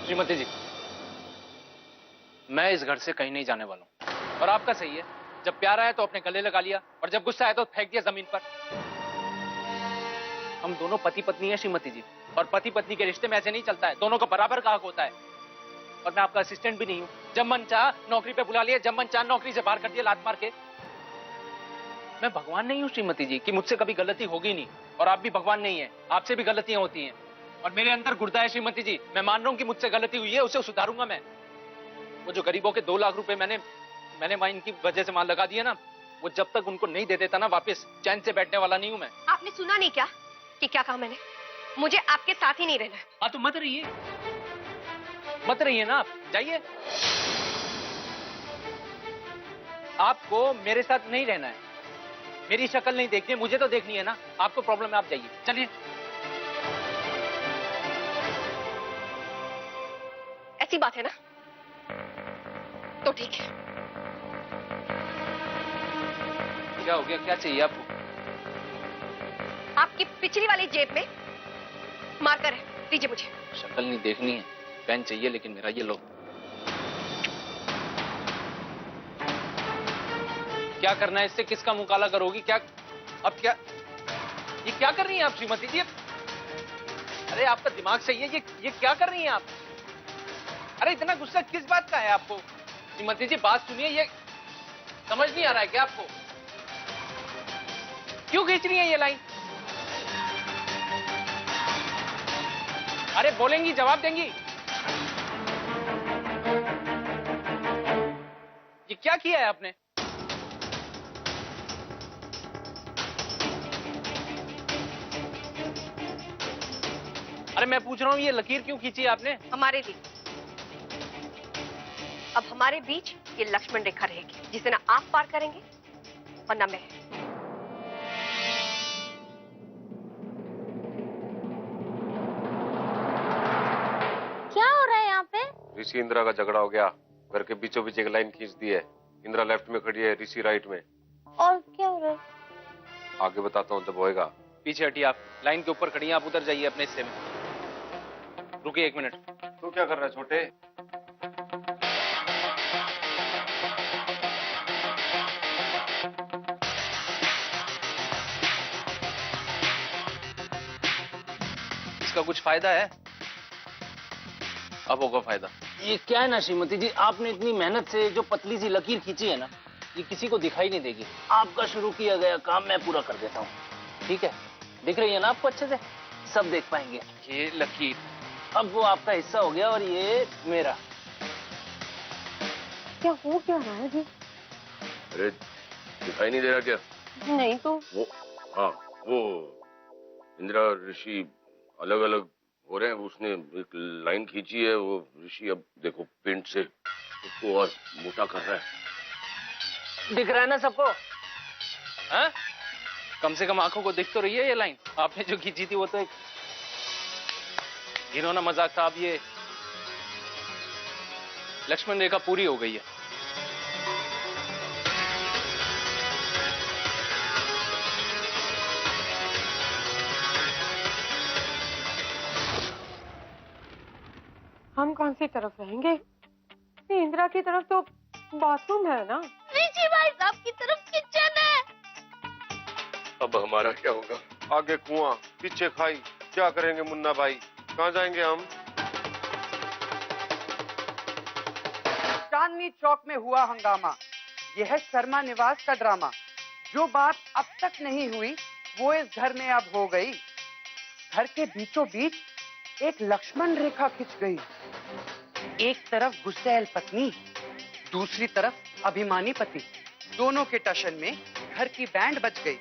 श्रीमती जी, मैं इस घर से कहीं नहीं जाने वाला हूं। और आपका सही है, जब प्यार आया तो अपने गले लगा लिया और जब गुस्सा आया तो फेंक दिया जमीन पर। हम दोनों पति पत्नी हैं श्रीमती जी, और पति पत्नी के रिश्ते में ऐसे नहीं चलता है, दोनों का बराबर का हक होता है। और मैं आपका असिस्टेंट भी नहीं हूं, जब मन चाह नौकरी पे बुला लिया, जब मन चाह नौकरी से बाहर कर दिया लात मार के। मैं भगवान नहीं हूं श्रीमती जी कि मुझसे कभी गलती होगी नहीं, और आप भी भगवान नहीं है, आपसे भी गलतियां होती हैं। और मेरे अंदर गुर्दा है श्रीमती जी, मैं मान रहा हूं कि मुझसे गलती हुई है, उसे सुधारूंगा मैं। वो जो गरीबों के 2 लाख रुपए मैंने इनकी वजह से मान लगा दिया ना, वो जब तक उनको नहीं दे देता ना वापस, चैन से बैठने वाला नहीं हूं मैं। आपने सुना नहीं क्या कि क्या कहा मैंने? मुझे आपके साथ ही नहीं रहना है। हाँ तो मत रहिए ना, आप जाइए। आपको मेरे साथ नहीं रहना है, मेरी शक्ल नहीं देखनी है, मुझे तो देखनी है ना। आपको प्रॉब्लम है, आप जाइए, चलिए। ऐसी बात है ना, तो ठीक है। क्या हो गया, क्या चाहिए आपको? आपकी पिछली वाली जेब में मार्कर है, दीजिए मुझे। शक्ल नहीं देखनी है, पेन चाहिए, लेकिन मेरा ये लो। क्या करना है इससे? किसका मुंह काला करोगी? क्या अब क्या, ये क्या कर रही हैं आप श्रीमती जी? अरे आपका दिमाग सही है, ये क्या कर रही हैं आप? अरे इतना गुस्सा किस बात का है आपको? श्रीमती जी बात सुनिए, ये समझ नहीं आ रहा है क्या आपको? क्यों खींच रही है ये लाइन? अरे बोलेंगी, जवाब देंगी। ये क्या किया है आपने? अरे मैं पूछ रहा हूं, ये लकीर क्यों खींची है आपने? हमारे लिए। अब हमारे बीच ये लक्ष्मण रेखा रहेगी, जिसे ना आप पार करेंगे और ना मैं। क्या हो रहा है यहाँ पे? ऋषि इंदिरा का झगड़ा हो गया, घर के बीचों बीच एक लाइन खींच दी है। इंदिरा लेफ्ट में खड़ी है, ऋषि राइट में। और क्या हो रहा है? आगे बताता हूँ जब होएगा। पीछे हटिए, आप लाइन के ऊपर खड़ी हैं, आप उधर जाइए अपने हिस्से में। रुकिए 1 मिनट। तू क्या कर रहा है छोटे? इसका कुछ फायदा है? अब होगा फायदा। ये क्या है ना श्रीमती जी, आपने इतनी मेहनत से जो पतली सी लकीर खींची है ना, ये किसी को दिखाई नहीं देगी। आपका शुरू किया गया काम मैं पूरा कर देता हूँ, ठीक है? दिख रही है ना आपको अच्छे से? सब देख पाएंगे। ये लकीर अब वो आपका हिस्सा हो गया और ये मेरा। क्या हो क्या रहा है जी? अरे दिखाई नहीं दे रहा क्या? नहीं तो वो हाँ, वो इंदिरा और ऋषि अलग अलग हो रहे हैं। उसने एक लाइन खींची है, वो ऋषि अब देखो पेंट से उसको और मोटा कर रहा है। दिख रहा है ना सबको? हाँ? कम से कम आंखों को दिख तो रही है ये लाइन। आपने जो खींची थी वो तो एक घिनौना मजाक था, अब ये लक्ष्मण रेखा पूरी हो गई है। हम कौन सी तरफ रहेंगे? इंदिरा की तरफ तो बाथरूम है ना। ऋषि भाई साहब की तरफ किचन है। अब हमारा क्या होगा? आगे कुआं, पीछे खाई, क्या करेंगे मुन्ना भाई? कहाँ जाएंगे हम? चांदनी चौक में हुआ हंगामा। यह है शर्मा निवास का ड्रामा। जो बात अब तक नहीं हुई वो इस घर में अब हो गई। घर के बीचों बीच एक लक्ष्मण रेखा खिंच गई। एक तरफ गुस्सैल पत्नी, दूसरी तरफ अभिमानी पति। दोनों के टशन में घर की बैंड बज गई।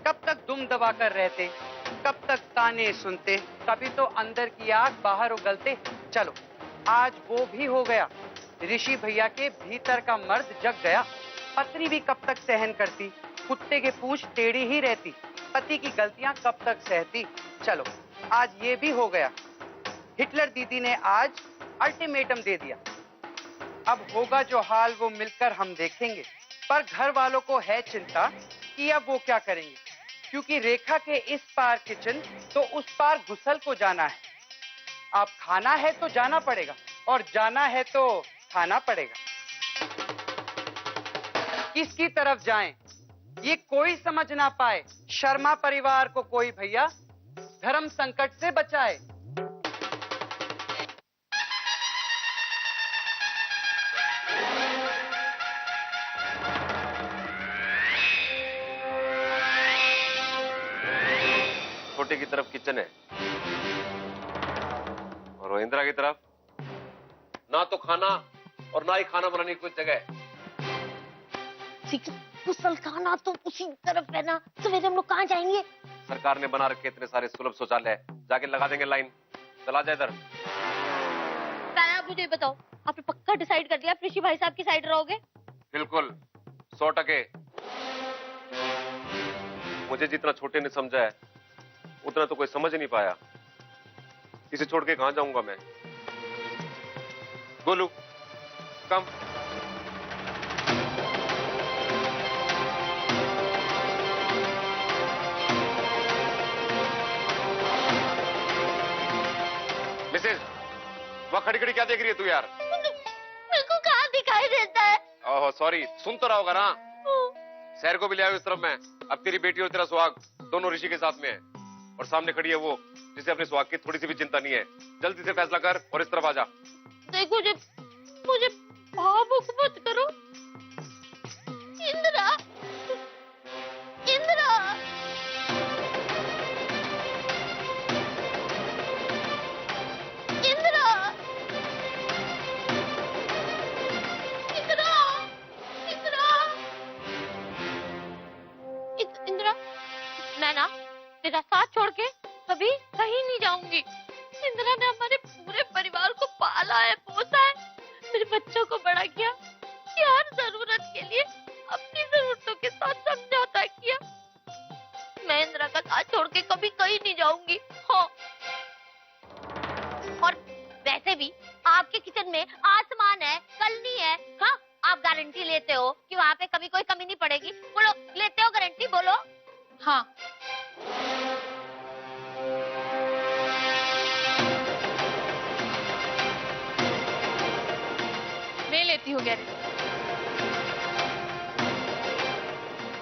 कब तक दुम दबाकर रहते, कब तक ताने सुनते, कभी तो अंदर की आग बाहर उगलते। चलो आज वो भी हो गया। ऋषि भैया के भीतर का मर्द जग गया। पत्नी भी कब तक सहन करती, कुत्ते के पूंछ टेढ़ी ही रहती। पति की गलतियां कब तक सहती। चलो आज ये भी हो गया। हिटलर दीदी ने आज अल्टीमेटम दे दिया। अब होगा जो हाल वो मिलकर हम देखेंगे। पर घर वालों को है चिंता कि अब वो क्या करेंगे, क्योंकि रेखा के इस पार किचन तो उस पार गुसल को जाना है। आप खाना है तो जाना पड़ेगा और जाना है तो खाना पड़ेगा। किसकी तरफ जाएं ये कोई समझ ना पाए। शर्मा परिवार को कोई भैया धर्म संकट से बचाए। छोटे की तरफ किचन है और वो इंदिरा की तरफ ना तो खाना और ना ही खाना बनाने की कोई जगह है। कुशल खाना तो उसी तरफ है ना। सवेरे हम लोग कहाँ जाएंगे? सरकार ने बना रखे इतने सारे सुलभ शौचालय, जाके लगा देंगे लाइन। चला जाए इधर। पहले आप मुझे बताओ, आपने पक्का डिसाइड कर दिया आप ऋषि भाई साहब की साइड रहोगे? बिल्कुल 100%। मुझे जितना छोटे ने समझा है उतना तो कोई समझ नहीं पाया। इसे छोड़ के कहां जाऊंगा मैं? गोलू कम। मिसेज, वहां खड़ी खड़ी क्या देख रही है तू यार? मेरे को कहाँ दिखाई देता है? ओह सॉरी, सुन तो रहा होगा ना। शहर को भी ले आयो इस तरफ में। अब तेरी बेटी और तेरा सुहाग दोनों ऋषि के साथ में है और सामने खड़ी है वो जिसे अपने सुहाग की थोड़ी सी भी चिंता नहीं है। जल्दी से फैसला कर और इस तरफ आ जा। देखो मुझे भावुक मत करो। इंदिरा, इंदिरा, इंदिरा, इंदिरा, इंदिरा, इंदिरा, मैं ना तेरा साथ छोड़ के कभी कहीं नहीं जाऊंगी। इंदिरा ने हमारे पूरे परिवार को पाला है, पोसा है, मेरे बच्चों को बड़ा किया, हर जरूरत के लिए अपनी जरूरतों के साथ समझौता किया। मैं इंदिरा का साथ छोड़ के कभी कहीं नहीं जाऊंगी। हाँ। और वैसे भी आपके किचन में आसमान है, कलनी है। हाँ, आप गारंटी लेते हो कि वहाँ पे कभी कोई कमी नहीं पड़ेगी? बोलो, लेते हो गारंटी? बोलो। हाँ। मैं लेती हूँ गारंटी।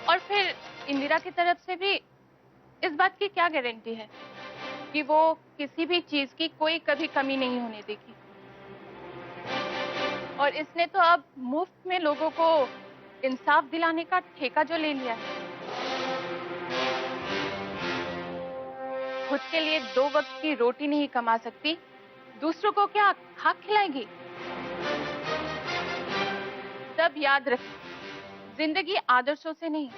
और फिर इंदिरा की तरफ से भी इस बात की क्या गारंटी है कि वो किसी भी चीज की कोई कभी कमी नहीं होने देगी? और इसने तो अब मुफ्त में लोगों को इंसाफ दिलाने का ठेका जो ले लिया है। खुद के लिए 2 वक्त की रोटी नहीं कमा सकती, दूसरों को क्या खाक खिलाएगी? तब याद रख, जिंदगी आदर्शों से नहीं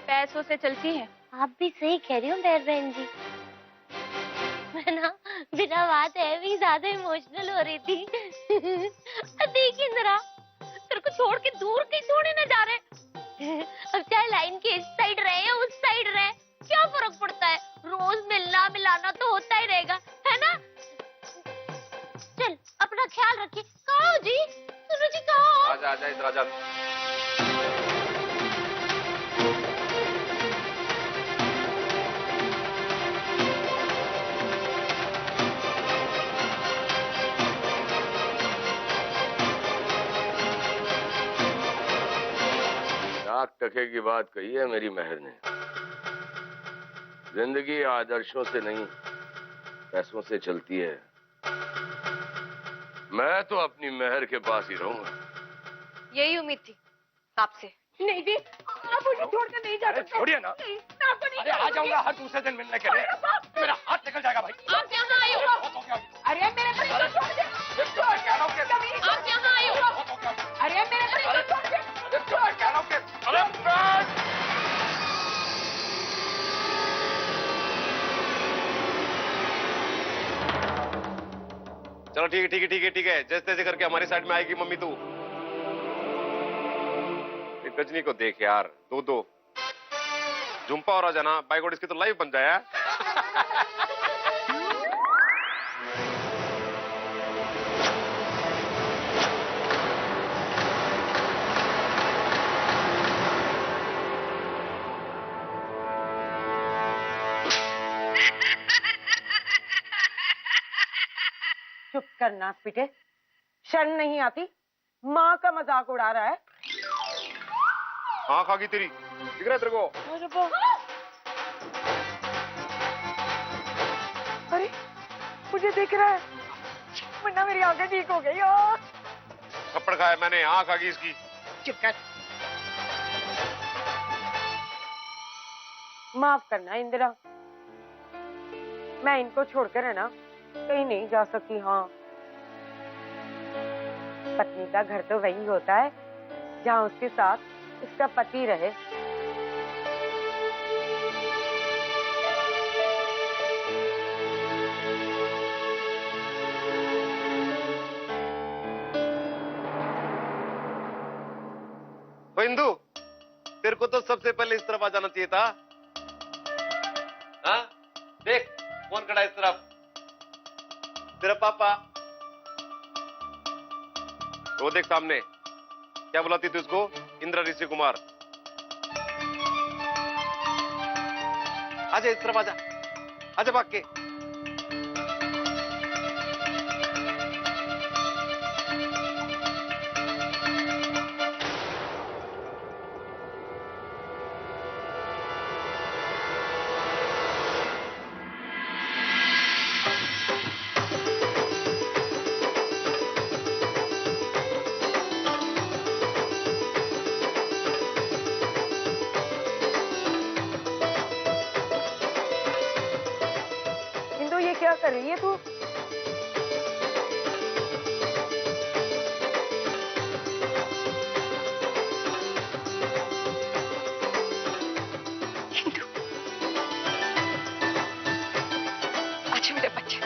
पैसों से चलती है। आप भी सही कह रही हो मेहर बहन जी। मैं ना बिना बात है भी ज्यादा इमोशनल हो रही थी। देखिए इंदिरा, तेरे को छोड़ के दूर कहीं थोड़ी ना जा रहे। अब चाहे लाइन के इस साइड रहे या उस साइड रहे, क्या फर्क पड़ता है? रोज मिलना मिलाना तो होता ही रहेगा, है ना? चल अपना ख्याल रखिए। कहाँ हो जी? सुनो जी, कहाँ हो? आजा आजा इधर आजा। लाख टके की बात कही है मेरी महर ने। जिंदगी आदर्शों से नहीं पैसों से चलती है। मैं तो अपनी महर के पास ही रहूंगा। यही उम्मीद थी आपसे। नहीं जी, आप मुझे छोड़कर नहीं जा सकते। छोड़िए ना। नहीं, मैं आपको नहीं अरे आ जाऊंगा हर दूसरे दिन मिलने के लिए। मेरा हाथ निकल जाएगा भाई। आप यहाँ आए हो? अरे मेरे को छोड़ दे। आप यहाँ आए हो? अरे मेरे को छोड़ दे। चलो ठीक है ठीक है ठीक है ठीक है, जैसे तैसे करके हमारी साइड में आएगी मम्मी तू। गजनी को देख यार, 2-2 झुम्पा और आ जाना बाइक और इसकी तो लाइव बन जाए। चुप कर नाक पीटे, शर्म नहीं आती? माँ का मजाक उड़ा रहा है। आँख आ गई तेरी, दिख रहा है तेरे को? अरे मुझे दिख रहा है, वरना मेरी आंखें ठीक हो गई। थप्पड़ खाया मैंने, आँख आ गई इसकी। चुप कर। माफ करना इंदिरा, मैं इनको छोड़कर है ना कहीं नहीं जा सकती। हाँ, पत्नी का घर तो वही होता है जहाँ उसके साथ उसका पति रहे। तो इंदु, तेरे को तो सबसे पहले इस तरफ आ जाना चाहिए था। हाँ, देख कौन खड़ा है इस तरफ, तेरा पापा। वो देख सामने, क्या बुलाती थी उसको? इंदिरा ऋषि कुमार। आजा इस तरफ, आजा आजा भाग के। क्या कर रही है तू? अच्छा मेरे बच्चे,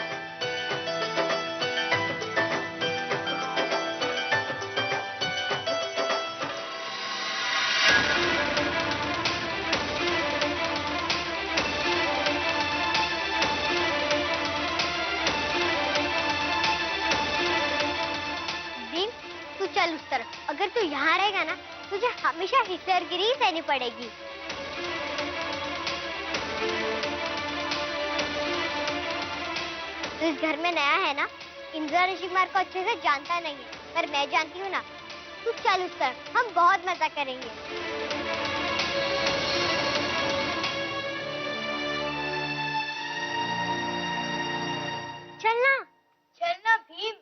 चल उस तरफ। अगर तू यहाँ रहेगा ना, तुझे हमेशा हिटलरगिरी सहनी पड़ेगी। तू इस घर में नया है ना, इंदिरा ऋषि कुमार को अच्छे से जानता नहीं है, पर मैं जानती हूँ ना। तू चल उस तरफ, हम बहुत मजा करेंगे। चलना चलना भीम,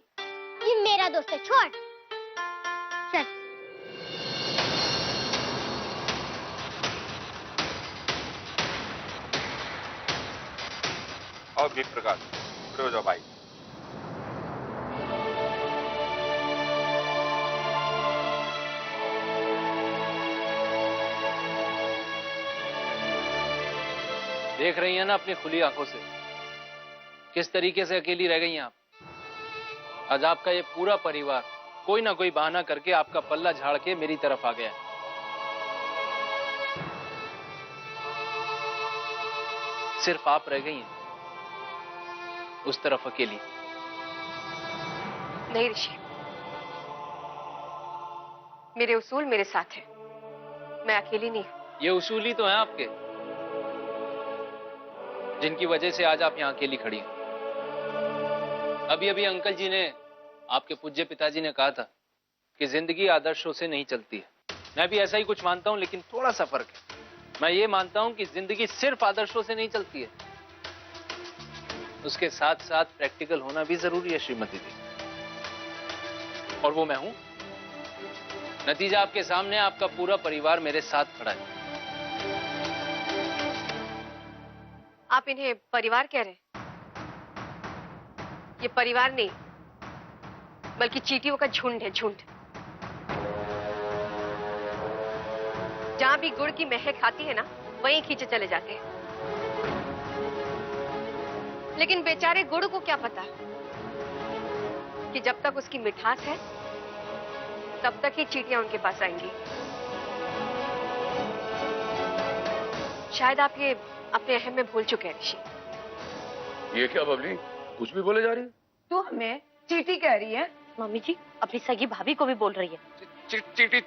ये मेरा दोस्त है, छोड़। चल। और भीम प्रकाश, खड़े हो जाओ भाई। देख रही हैं ना अपनी खुली आंखों से किस तरीके से अकेली रह गई हैं आप। आज आपका ये पूरा परिवार कोई ना कोई बहाना करके आपका पल्ला झाड़ के मेरी तरफ आ गया है। सिर्फ आप रह गई हैं उस तरफ अकेली। नहीं ऋषि, मेरे उसूल मेरे साथ हैं, मैं अकेली नहीं हूं। ये उसूल ही तो हैं आपके, जिनकी वजह से आज आप यहां अकेली खड़ी हैं। अभी अभी अंकल जी ने, आपके पूज्य पिताजी ने कहा था कि जिंदगी आदर्शों से नहीं चलती है। मैं भी ऐसा ही कुछ मानता हूं, लेकिन थोड़ा सा फर्क है। मैं ये मानता हूं कि जिंदगी सिर्फ आदर्शों से नहीं चलती है, उसके साथ साथ प्रैक्टिकल होना भी जरूरी है श्रीमती जी, और वो मैं हूं। नतीजा आपके सामने, आपका पूरा परिवार मेरे साथ खड़ा है। आप इन्हें परिवार कह रहे हैं? ये परिवार नहीं, बल्कि चींटियों का झुंड है, झुंड। जहां भी गुड़ की महक आती है ना, वहीं खींचे चले जाते हैं। लेकिन बेचारे गुड़ को क्या पता कि जब तक उसकी मिठास है, तब तक ही चींटियां उनके पास आएंगी। शायद आप ये अपने अहम में भूल चुके हैं ऋषि। ये क्या बबली, कुछ भी बोले जा रही है? तू हमें चींटी कह रही है? मम्मी जी अपनी सगी भाभी को भी बोल रही है। चींटी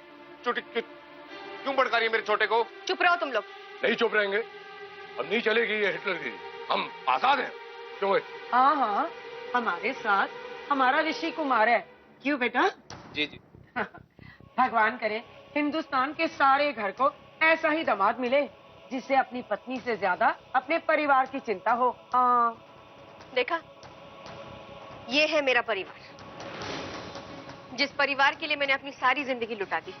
चूटी क्यों भड़का रही है मेरे छोटे को? चुप रहो तुम लोग। नहीं चुप रहेंगे, अब नहीं चलेगी ये हिटलर की। हम आजाद हैं। क्यों? हाँ हाँ, हमारे साथ हमारा ऋषि कुमार है। क्यों बेटा? जी जी। भगवान करे हिंदुस्तान के सारे घर को ऐसा ही दामाद मिले जिससे अपनी पत्नी से ज्यादा अपने परिवार की चिंता हो। हाँ। देखा, ये है मेरा परिवार, जिस परिवार के लिए मैंने अपनी सारी जिंदगी लुटा दी।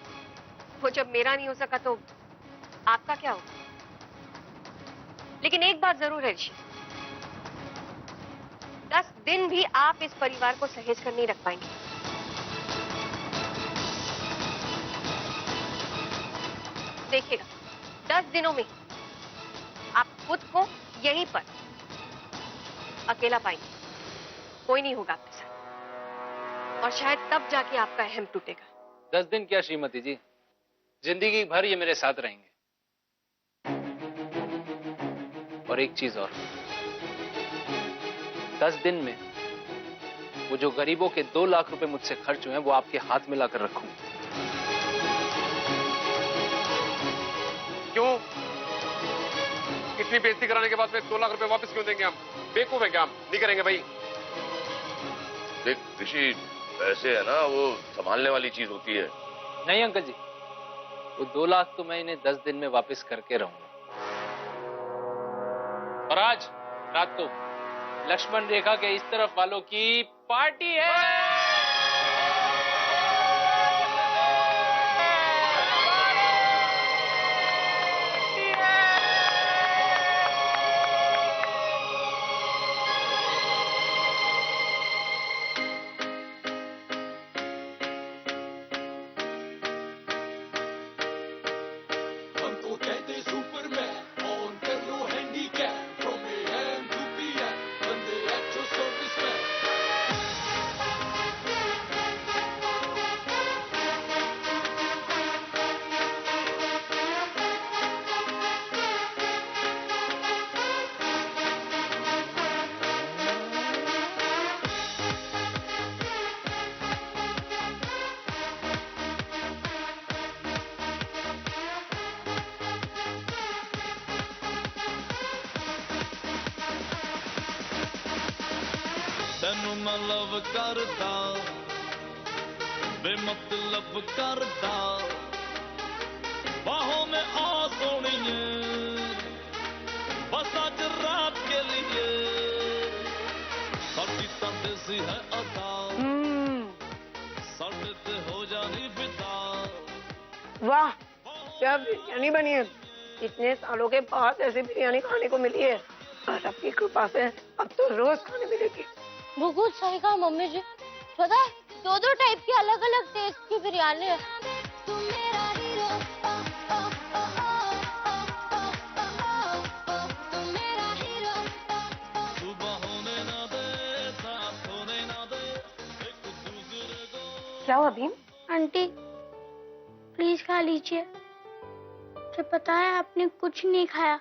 वो जब मेरा नहीं हो सका तो आपका क्या होगा? लेकिन एक बात जरूर है ऋषि, 10 दिन भी आप इस परिवार को सहेज कर नहीं रख पाएंगे। देखिएगा, 10 दिनों में आप खुद को यहीं पर अकेला पाएंगे, कोई नहीं होगा आपके साथ, और शायद तब जाके आपका अहम टूटेगा। 10 दिन क्या श्रीमती जी, जिंदगी भर ये मेरे साथ रहेंगे। और एक चीज और, 10 दिन में वो जो गरीबों के 2 लाख रुपए मुझसे खर्च हुए हैं वो आपके हाथ में लाकर रखूंगा। क्यों? इतनी बेइज्जती कराने के बाद में 2 लाख रुपए वापस क्यों देंगे हम? बेवकूफ है क्या हम? नहीं करेंगे भाई। देख ऋषि, पैसे है ना, वो संभालने वाली चीज होती है। नहीं अंकल जी, वो 2 लाख तो मैं इन्हें 10 दिन में वापस करके रहूंगा। और आज रात को लक्ष्मण रेखा के इस तरफ वालों की पार्टी है। ਤੈਨੂੰ ਮੈਂ ਲਵ ਕਰਦਾ ਬੇਮਤਲਬ ਕਰਦਾ ਬਾਹੋਂ में आ सोनिए बस आज रात के लिए साडी तां देसी है अदा साडे ते हो जानी बिदा। वाह, क्या बिरयानी बनी है। इतने सालों के बाद ऐसी बिरयानी खाने को मिली है और आपकी कृपा से अब तो रोज खाने मिलेगी। बिल्कुल सही कहा मम्मी जी। पता है, 2 टाइप की अलग अलग टेस्ट की बिरयानी है। क्या हुआ भीम? आंटी प्लीज खा लीजिए, मुझे पता है आपने कुछ नहीं खाया।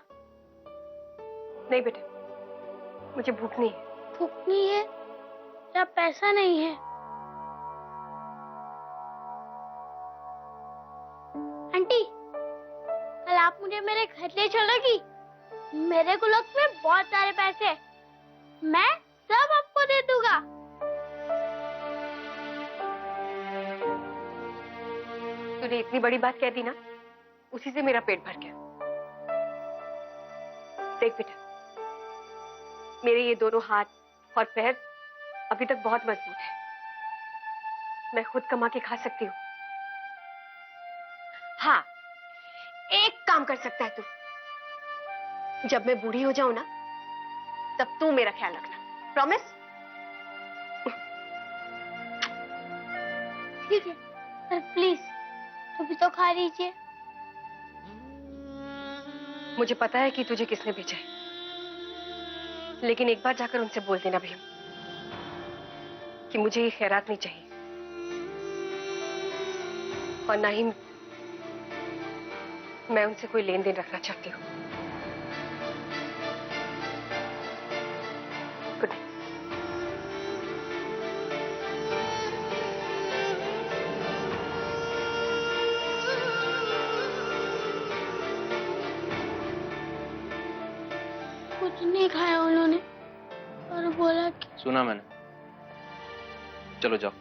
नहीं बेटे, मुझे भूख नहीं है। भूख नहीं है या पैसा नहीं है? आंटी, कल आप मुझे मेरे घर ले चलोगी? मेरे गुल्लक में बहुत सारे पैसे हैं, मैं सब आपको दे दूंगा। तूने इतनी बड़ी बात कह दी ना, उसी से मेरा पेट भर गया। देख बेटा, मेरे ये दोनों हाथ और पैर अभी तक बहुत मजबूत है। मैं खुद कमा के खा सकती हूँ। हाँ, एक काम कर सकता है तू। जब मैं बूढ़ी हो जाऊं ना, तब तू मेरा ख्याल रखना। प्रॉमिस? ठीक है, पर प्लीज तुम तो खा लीजिए। मुझे पता है कि तुझे किसने भेजा है, लेकिन एक बार जाकर उनसे बोल देना भीम कि मुझे ये खैरात नहीं चाहिए, और ना ही मैं उनसे कोई लेन देन रखना चाहती हूँ। Good night. कुछ नहीं खाया उन्होंने और बोला कि सुना मैंने, चलो जाओ,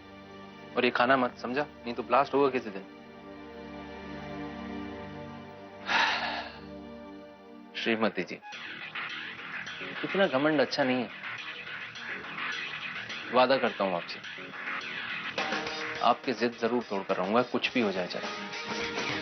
और ये खाना मत, समझा? नहीं तो ब्लास्ट होगा किसी दिन। श्रीमती जी, इतना घमंड अच्छा नहीं है। वादा करता हूं आपसे, आपकी जिद जरूर तोड़कर रहूंगा, कुछ भी हो जाए चाहे।